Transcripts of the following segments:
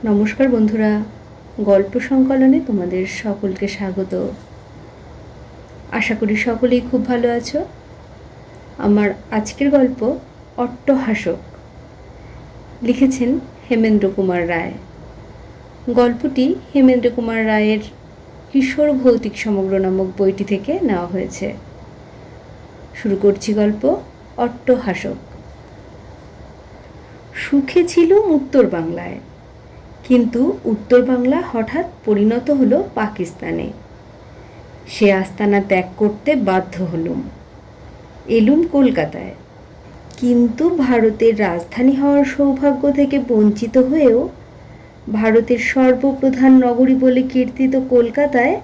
নমস্কার বন্ধুরা, গল্প সংকলনে তোমাদের সকলকে স্বাগত। আশা করি সকলেই খুব ভালো আছো। আমার আজকের গল্প অট্টহাসক, লিখেছেন হেমেন্দ্র কুমার রায়। গল্পটি হেমেন্দ্র কুমার রায়ের কিশোর ভৌতিক সমগ্র নামক বইটি থেকে নেওয়া হয়েছে। শুরু করছি গল্প অট্টহাসক। সুখে ছিল উত্তর বাংলায়, কিন্তু উত্তর বাংলা হঠাৎ পরিণত হলো পাকিস্তানে। সে আস্তানা ত্যাগ করতে বাধ্য হলুম, এলুম কলকাতায়। কিন্তু ভারতের রাজধানী হওয়ার সৌভাগ্য থেকে বঞ্চিত হয়েও ভারতের সর্বপ্রধান নগরী বলে কীর্তিত কলকাতায়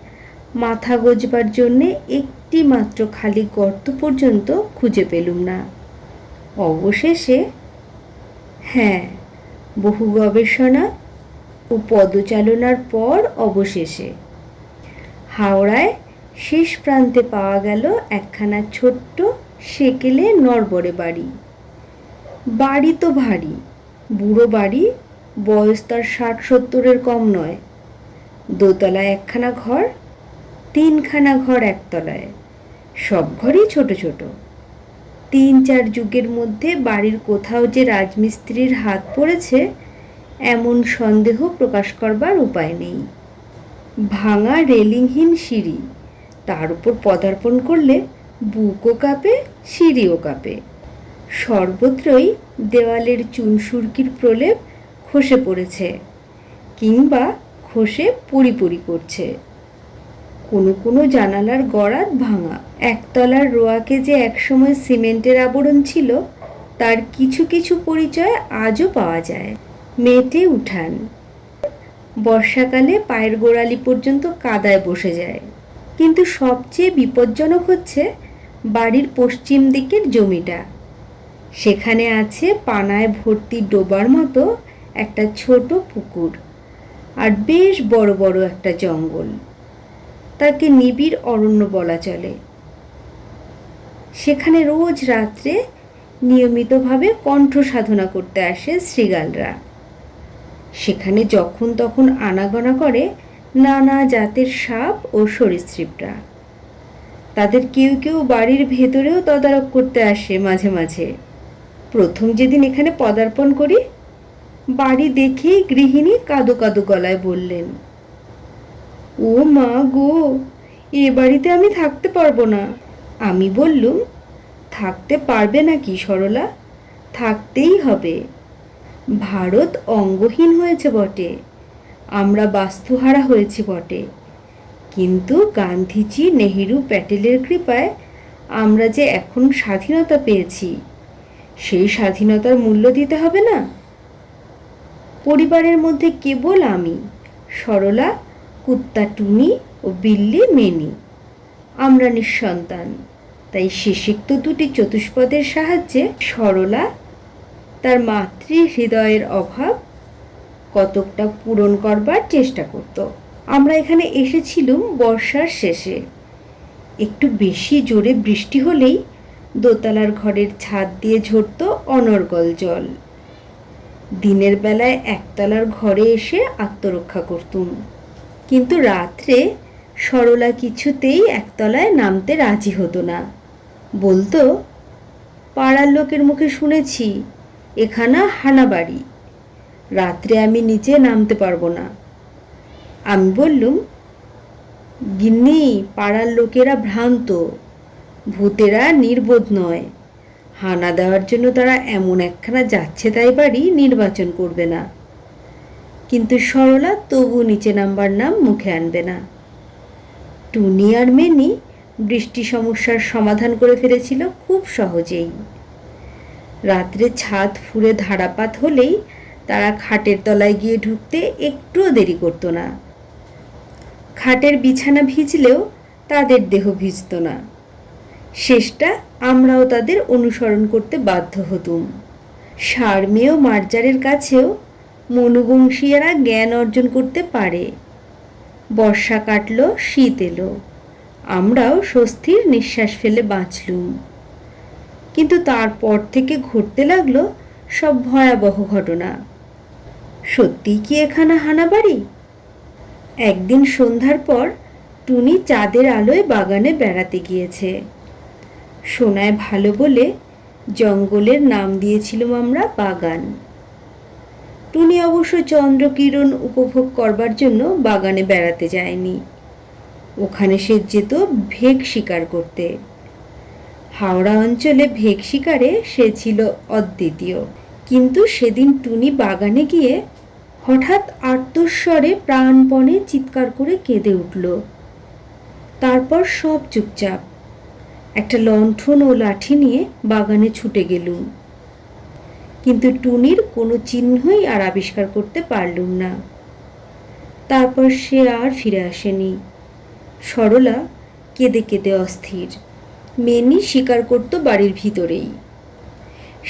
মাথা গোজবার জন্যে একটি মাত্র খালি গর্ত পর্যন্ত খুঁজে পেলুম না। অবশেষে বহু গবেষণা ও পদচালনার পর অবশেষে হাওড়ায় শেষ প্রান্তে পাওয়া গেল একখানা ছোট্ট সেকেলে নড়বড়ে বাড়ি। বাড়ি তো ভারী, বুড়ো বাড়ি, বয়স তার ৬০-৭০-এর কম নয়। দোতলায় একখানা ঘর, ৩খানা ঘর একতলায়, সব ঘরই ছোট ছোট। ৩-৪ যুগের মধ্যে বাড়ির কোথাও যে রাজমিস্ত্রির হাত পড়েছে এমন সন্দেহ প্রকাশ করবার উপায় নেই। ভাঙা রেলিংহীন সিঁড়ি, তার উপর পদার্পণ করলে বুকও কাঁপে, সিঁড়িও কাঁপে। সর্বত্রই দেওয়ালের চুনসুরকির প্রলেপ খসে পড়েছে কিংবা খসে পুরি করছে। কোনো কোনো জানালার গড়াত ভাঙা। একতলার রোয়াকে যে একসময় সিমেন্টের আবরণ ছিল তার কিছু কিছু পরিচয় আজও পাওয়া যায়। মেটে উঠান, বর্ষাকালে পায়ের গোড়ালি পর্যন্ত কাদায় বসে যায়। কিন্তু সবচেয়ে বিপজ্জনক হচ্ছে বাড়ির পশ্চিম দিকের জমিটা। সেখানে আছে পানায় ভর্তি ডোবার মতো একটা ছোট পুকুর আর বেশ বড় বড় একটা জঙ্গল। তাকে নিবিড় অরণ্য বলা চলে। সেখানে রোজ রাত্রে নিয়মিতভাবে কণ্ঠ সাধনা করতে আসে শৃগালরা। সেখানে যখন তখন আনাগোনা করে নানা জাতের সাপ ও সরীসৃপরা। তাদের কেউ কেউ বাড়ির ভেতরেও তদারক করতে আসে মাঝে মাঝে। প্রথম যেদিন এখানে পদার্পণ করি, বাড়ি দেখেই গৃহিণী কাঁদো কাঁদো গলায় বললেন, ও মা গো, এ বাড়িতে আমি থাকতে পারবো না। আমি বললুম, থাকতে পারবে না কি সরলা, থাকতেই হবে। ভারত অঙ্গহীন হয়েছে বটে, আমরা বাস্তুহারা হয়েছি বটে, কিন্তু গান্ধীজি, নেহেরু, প্যাটেলের কৃপায় আমরা যে এখন স্বাধীনতা পেয়েছি, সেই স্বাধীনতার মূল্য দিতে হবে না? পরিবারের মধ্যে কেবল আমি, সরলা, কুত্তা টুনি ও বিল্লি মেনি, আমরা নিঃসন্তান। তাই শেষিক্ত দুটি চতুষ্পদের সাহায্যে সরলা তার মাতৃ হৃদয়ের অভাব কতকটা পূরণ করবার চেষ্টা করত। আমরা এখানে এসেছিলুম বর্ষার শেষে। একটু বেশি জোরে বৃষ্টি হলেই দোতলার ঘরের ছাদ দিয়ে ঝরত অনর্গল জল। দিনের বেলায় একতলার ঘরে এসে আত্মরক্ষা করতুম, কিন্তু রাত্রে সরলা কিছুতেই একতলায় নামতে রাজি হতো না। বলতো, পাড়ার লোকের মুখে শুনেছি এখানা হানাবাড়ি, রাত্রে আমি নিচে নামতে পারবো না। আমি বললুম, গিন্নি, পাড়ার লোকেরা ভ্রান্ত, ভূতেরা নির্বোধ নয়, হানা দেওয়ার জন্য তারা এমন একখানা যাচ্ছে তাই বাড়ি নির্বাচন করবে না। কিন্তু সরলা তবু নিচে নামবার নাম মুখে আনবে না। টুনি আর মেনি বৃষ্টি সমস্যার সমাধান করে ফেলেছিল খুব সহজেই। রাত্রে ছাদ ফুঁড়ে ধারাপাত হলেই তারা খাটের তলায় গিয়ে ঢুকতে একটুও দেরি করত না। খাটের বিছানা ভিজলেও তাদের দেহ ভিজত না। শেষটা আমরাও তাদের অনুসরণ করতে বাধ্য হতুম। সারমেয় মার্জারের কাছেও মনুবংশীয়রা জ্ঞান অর্জন করতে পারে। বর্ষা কাটল, শীত এলো, আমরাও স্বস্তির নিঃশ্বাস ফেলে বাঁচলুম। কিন্তু তারপর থেকে ঘটতে লাগলো সব ভয়াবহ ঘটনা। সত্যিই কি এখানে হানাবাড়ি? একদিন সন্ধ্যার পর টুনি চাঁদের আলোয় বাগানে বেড়াতে গিয়েছে। শোনায় ভালো বলে জঙ্গলের নাম দিয়েছিলাম আমরা বাগান। টুনি অবশ্য চন্দ্রকিরণ উপভোগ করবার জন্য বাগানে বেড়াতে যায়নি। ওখানে সে যেত ভেক শিকার করতে। হাওড়া অঞ্চলে ভেক শিকারে সে ছিল অদ্বিতীয়। কিন্তু সেদিন টুনি বাগানে গিয়ে হঠাৎ আর্তস্বরে প্রাণপণে চিৎকার করে কেঁদে উঠল। তারপর সব চুপচাপ। একটা লণ্ঠন ও লাঠি নিয়ে বাগানে ছুটে গেলুম, কিন্তু টুনির কোনো চিহ্নই আর আবিষ্কার করতে পারলুম না। তারপর সে আর ফিরে আসেনি। সরলা কেঁদে কেঁদে অস্থির। মেনি শিকার করত বাড়ির ভিতরেই।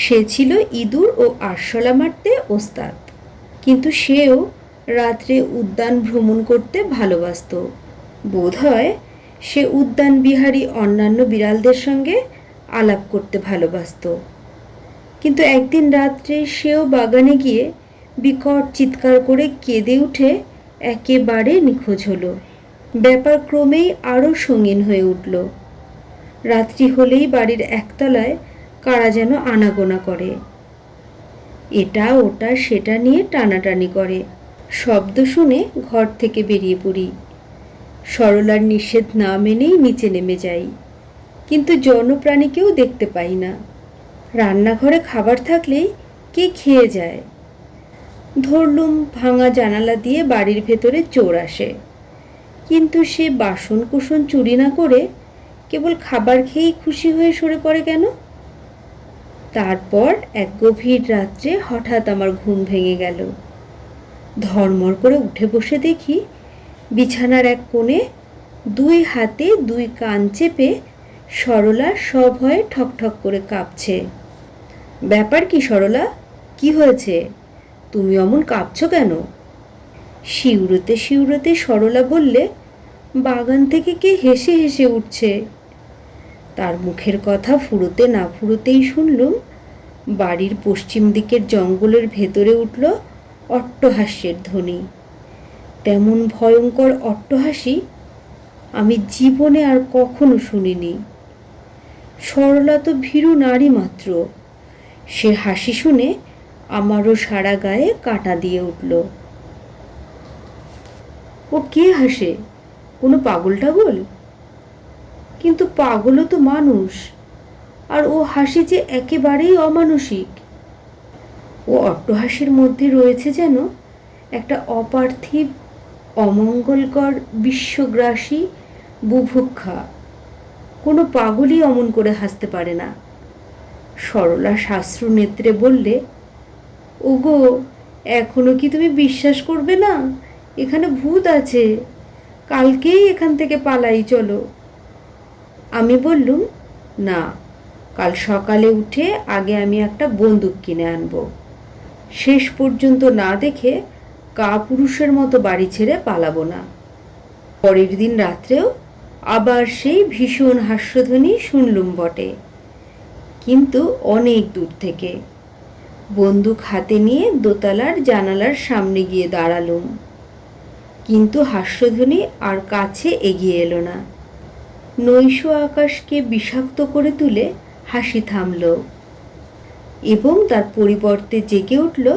সে ছিল ইঁদুর ও আরশোলা মারতে ওস্তাদ, কিন্তু সেও রাত্রে উদ্যান ভ্রমণ করতে ভালোবাসত। বোধহয় সে উদ্যান বিহারী অন্যান্য বিড়ালদের সঙ্গে আলাপ করতে ভালোবাসত। কিন্তু একদিন রাত্রে সেও বাগানে গিয়ে বিকট চিৎকার করে কেঁদে উঠে একেবারে নিখোঁজ হলো। ব্যাপার ক্রমেই আরও সঙ্গীন হয়ে উঠল। রাত্রি হলেই বাড়ির একতলায় কারা যেন আনাগোনা করে। এটা ওটা সেটা নিয়ে টানাটানি করে। শব্দ শুনে ঘর থেকে বেরিয়ে পড়ি। সরলার নিষেধ না মেনেই নিচে নেমে যাই, কিন্তু জনপ্রাণীকেও দেখতে পাই না। রান্নাঘরে খাবার থাকলেই কে খেয়ে যায়। ধরলুম ভাঙা জানালা দিয়ে বাড়ির ভেতরে চোর আসে, কিন্তু সে বাসন কুসন চুরি না করে কেবল খাবার খেয়েই খুশি হয়ে সরে পড়ে কেন? তারপর এক গভীর রাত্রে হঠাৎ আমার ঘুম ভেঙে গেল। ধর্মর করে উঠে বসে দেখি বিছানার এক কোণে দুই হাতে দুই কান চেপে সরলা সভয়ে ঠকঠক করে কাঁপছে। ব্যাপার কি সরলা, কি হয়েছে? তুমি অমন কাঁপছ কেন? শিউরোতে শিউরোতে সরলা বললে, বাগান থেকে কে হেসে হেসে উঠছে। তার মুখের কথা ফুরোতে না ফুরোতেই শুনলুম বাড়ির পশ্চিম দিকের জঙ্গলের ভেতরে উঠল অট্টহাস্যের ধ্বনি। তেমন ভয়ঙ্কর অট্টহাসি আমি জীবনে আর কখনো শুনিনি। সরলা তো ভীরু নারী মাত্র। সে হাসি শুনে আমারও সারা গায়ে কাঁটা দিয়ে উঠল। ও কে হাসে? কোনো পাগল টাগল? কিন্তু পাগলও তো মানুষ, আর ও হাসি যে একেবারেই অমানসিক। ও অট্টহাসির মধ্যে রয়েছে যেন একটা অপার্থিব অমঙ্গলকর বিশ্বগ্রাসী বুভুক্ষা। কোনো পাগলই অমন করে হাসতে পারে না। সরলা শাস্ত্রু নেত্রে বললে, ওগো, এখনো কি তুমি বিশ্বাস করবে না? এখানে ভূত আছে। কালকেই এখান থেকে পালাই চলো। আমি বললুম, না, কাল সকালে উঠে আগে আমি একটা বন্দুক কিনে আনবো। শেষ পর্যন্ত না দেখে কাপুরুষের মতো বাড়ি ছেড়ে পালাবো না। পরের দিন রাত্রেও আবার সেই ভীষণ হাস্যধ্বনি শুনলুম বটে, কিন্তু অনেক দূর থেকে। বন্দুক হাতে নিয়ে দোতলার জানালার সামনে গিয়ে দাঁড়ালুম, কিন্তু হাস্যধ্বনি আর কাছে এগিয়ে এলো না। নৈশ আকাশকে বিষাক্ত করে তুলে হাসি থামল, এবং তার পরিবর্তে জেগে উঠল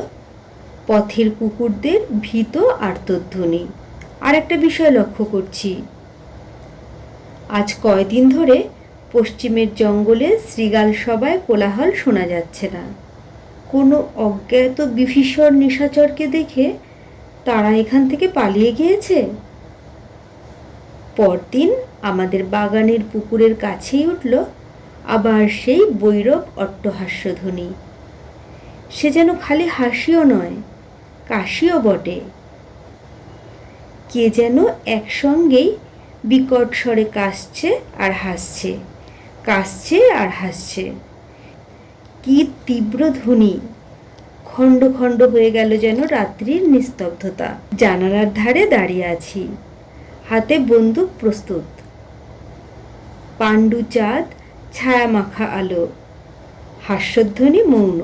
পথের কুকুরদের ভীত আর্তধ্বনি। আর একটা বিষয় লক্ষ্য করছি, আজ কয়দিন ধরে পশ্চিমের জঙ্গলে শৃগাল সবাই কোলাহল শোনা যাচ্ছে না। কোনো অজ্ঞাত বিভীষণ নিশাচরকে দেখে তারা এখান থেকে পালিয়ে গিয়েছে। পরদিন আমাদের বাগানের পুকুরের কাছেই উঠল আবার সেই বৈরব অট্টহাস্যধ্বনি। সে যেন খালি হাসিও নয়, কাশিও বটে। কে যেন একসঙ্গেই বিকট স্বরে কাশছে আর হাসছে, কাশছে আর হাসছে। কি তীব্র ধ্বনি! খণ্ড খণ্ড হয়ে গেল যেন রাত্রির নিস্তব্ধতা। জানালার ধারে দাঁড়িয়ে আছি, হাতে বন্দুক প্রস্তুত। পাণ্ডু চাঁদ, ছায়া মাখা আলো, হাস্যধ্বনি মৌন।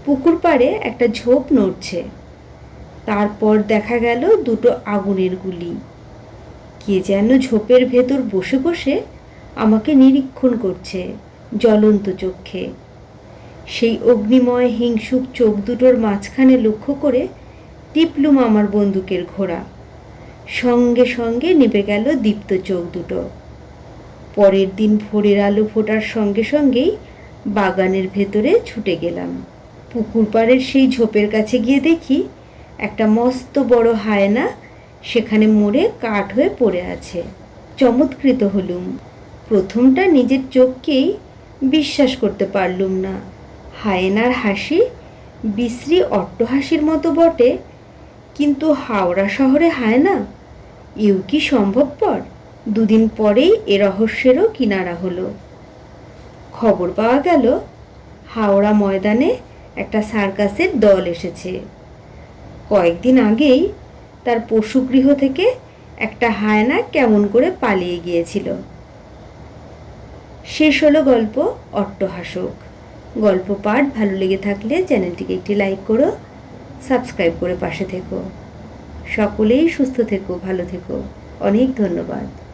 পুকুর পাড়ে একটা ঝোপ নড়ছে। তারপর দেখা গেল দুটো আগুনের গুলি। কে যেন ঝোপের ভেতর বসে বসে আমাকে নিরীক্ষণ করছে জ্বলন্ত চোখে। সেই অগ্নিময় হিংসুক চোখ দুটোর মাঝখানে লক্ষ্য করে টিপলুম আমার বন্দুকের ঘোড়া। সঙ্গে সঙ্গে নিভে গেল দীপ্ত চোখ দুটো। পরের দিন ভোরের আলো ফোটার সঙ্গে সঙ্গেই বাগানের ভেতরে ছুটে গেলাম। পুকুর পাড়ের সেই ঝোপের কাছে গিয়ে দেখি একটা মস্ত বড় হায়না সেখানে মরে কাঠ হয়ে পড়ে আছে। চমৎকৃত হলুম। প্রথমটা নিজের চোখকেই বিশ্বাস করতে পারলুম না। হায়েনার হাসি বিশ্রী অট্টহাসির মতো বটে, কিন্তু হাওড়া শহরে হায়না, এও কি সম্ভবপর? দুদিন পরেই এ রহস্যেরও কিনারা হলো। খবর পাওয়া গেল হাওড়া ময়দানে একটা সার্কাসের দল এসেছে। কয়েকদিন আগেই তার পশুগৃহ থেকে একটা হায়না কেমন করে পালিয়ে গিয়েছিল। শেষ হলো গল্প অট্টহাসক। গল্প পাঠ ভালো লেগে থাকলে চ্যানেলটিকে একটি লাইক করো, সাবস্ক্রাইব করে পাশে থেকো। সকলেই সুস্থ থেকো, ভালো থেকো। অনেক ধন্যবাদ।